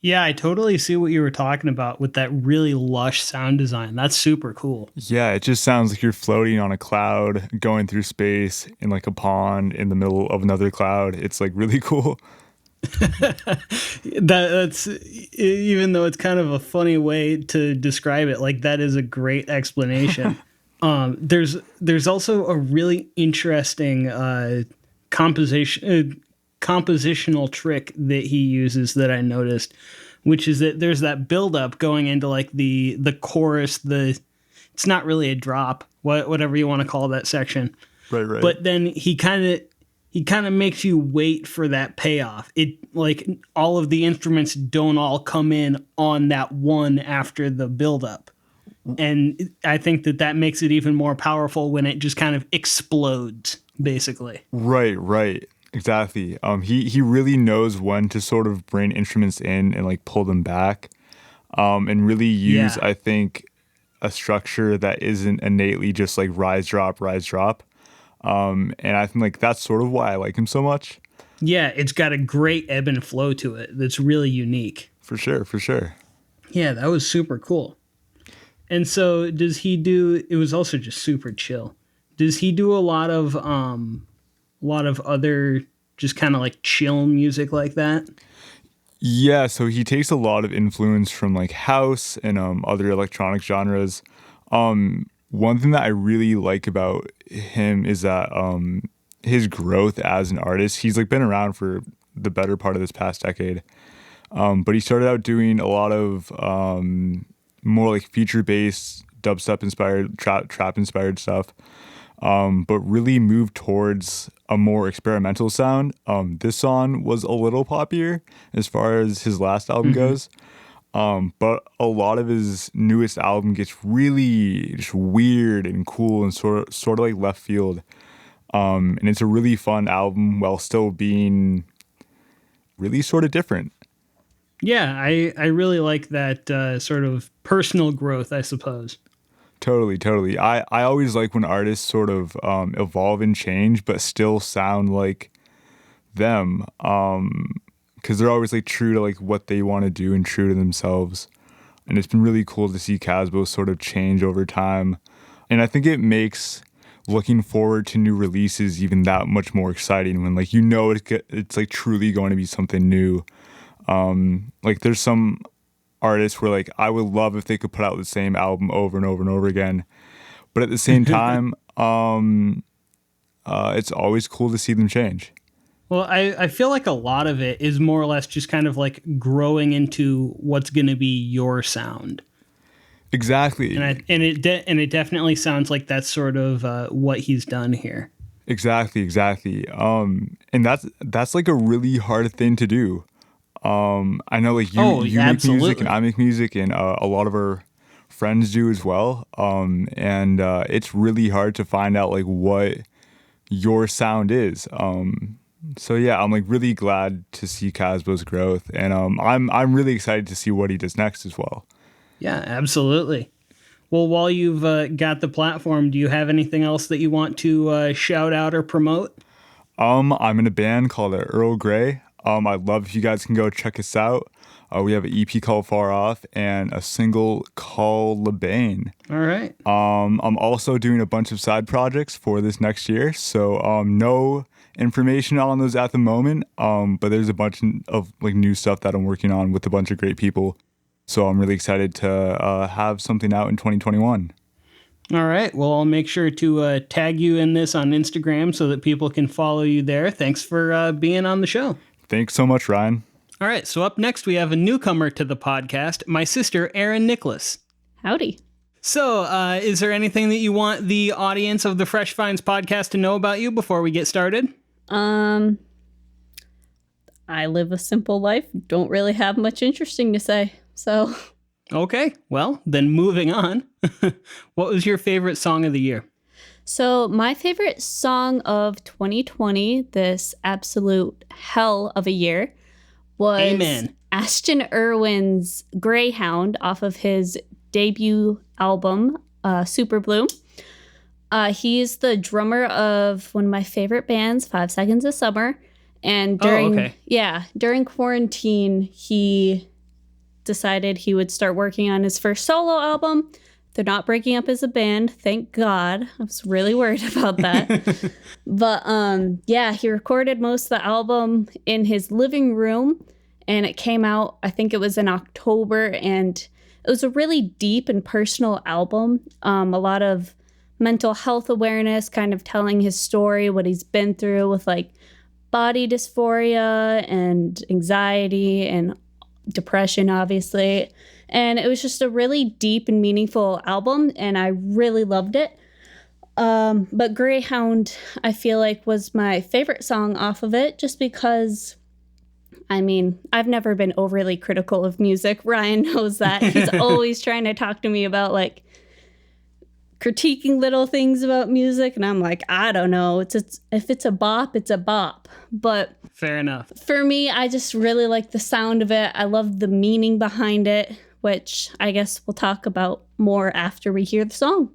Yeah, I totally see what you were talking about with that really lush sound design. That's super cool. Yeah, it just sounds like you're floating on a cloud, going through space in like a pond in the middle of another cloud. It's like really cool. That's even though it's kind of a funny way to describe it, like that is a great explanation. There's also a really interesting compositional trick that he uses that I noticed, which is that there's that buildup going into like the chorus. It's not really a drop, whatever you want to call that section, Right, right. but then he kind of makes you wait for that payoff. It like all of the instruments don't all come in on that one after the buildup. And I think that makes it even more powerful when it just kind of explodes, basically. Right, right. Exactly. He really knows when to sort of bring instruments in and like pull them back. And really use, Yeah. I think, a structure that isn't innately just like rise, drop, rise, drop. And I think like that's sort of why I like him so much. Yeah, it's got a great ebb and flow to it that's really unique. For sure, for sure. Yeah, that was super cool. And so does he do it was also just super chill. Does he do a lot of other just kind of like chill music like that? Yeah, so he takes a lot of influence from like house and other electronic genres. One thing that I really like about him is that his growth as an artist. He's like been around for the better part of this past decade. But he started out doing a lot of more like feature based dubstep inspired trap inspired stuff. But really moved towards a more experimental sound. This song was a little poppier as far as his last album goes. But a lot of his newest album gets really just weird and cool and sort of like left field. And it's a really fun album while still being really sort of different. Yeah, I really like that sort of personal growth, I suppose. Totally, totally. I always like when artists sort of evolve and change, but still sound like them. Because they're always like true to like what they want to do and true to themselves. And it's been really cool to see Casbo sort of change over time. And I think it makes looking forward to new releases even that much more exciting when like it's like truly going to be something new. Like there's some artists where like I would love if they could put out the same album over and over and over again. But at the same time, it's always cool to see them change. Well, I feel like a lot of it is more or less just kind of like growing into what's going to be your sound. Exactly. And it definitely sounds like that's sort of what he's done here. Exactly, exactly. And that's like a really hard thing to do. I know like Oh, you make music and absolutely. I make music and a lot of our friends do as well. And it's really hard to find out like what your sound is. So yeah, I'm like really glad to see Casbo's growth, and I'm really excited to see what he does next as well. Yeah, absolutely. Well, while you've got the platform, do you have anything else that you want to shout out or promote? I'm in a band called Earl Grey. I'd love if you guys can go check us out. We have an EP called Far Off and a single called LeBain. All right. I'm also doing a bunch of side projects for this next year, so no information on those at the moment. But there's a bunch of like new stuff that I'm working on with a bunch of great people. So I'm really excited to have something out in 2021. All right. Well, I'll make sure to tag you in this on Instagram so that people can follow you there. Thanks for being on the show. Thanks so much, Ryan. All right. So up next, we have a newcomer to the podcast, my sister, Erin Nicholas. Howdy. So, is there anything that you want the audience of the Fresh Finds podcast to know about you before we get started? I live a simple life. Don't really have much interesting to say. So, Okay. Well, then moving on. What was your favorite song of the year? my favorite song of 2020, this absolute hell of a year, was Amen. Ashton Irwin's Greyhound off of his debut album, Super Blue. He's the drummer of one of my favorite bands, 5 Seconds of Summer. And during okay. during quarantine, he decided he would start working on his first solo album. They're not breaking up as a band, thank God. I was really worried about that. But yeah, he recorded most of the album in his living room, and it came out, I think it was in October, and it was a really deep and personal album. A lot of mental health awareness, kind of telling his story, what he's been through with like body dysphoria and anxiety and depression, obviously. And it was just a really deep and meaningful album, and I really loved it. But Greyhound, I feel like, was my favorite song off of it, just because, I mean, I've never been overly critical of music. Ryan knows that. He's always trying to talk to me about, like, critiquing little things about music, and I'm like, I don't know. If it's a bop, it's a bop. But fair enough. For me, I just really like the sound of it. I love the meaning behind it, which I guess we'll talk about more after we hear the song.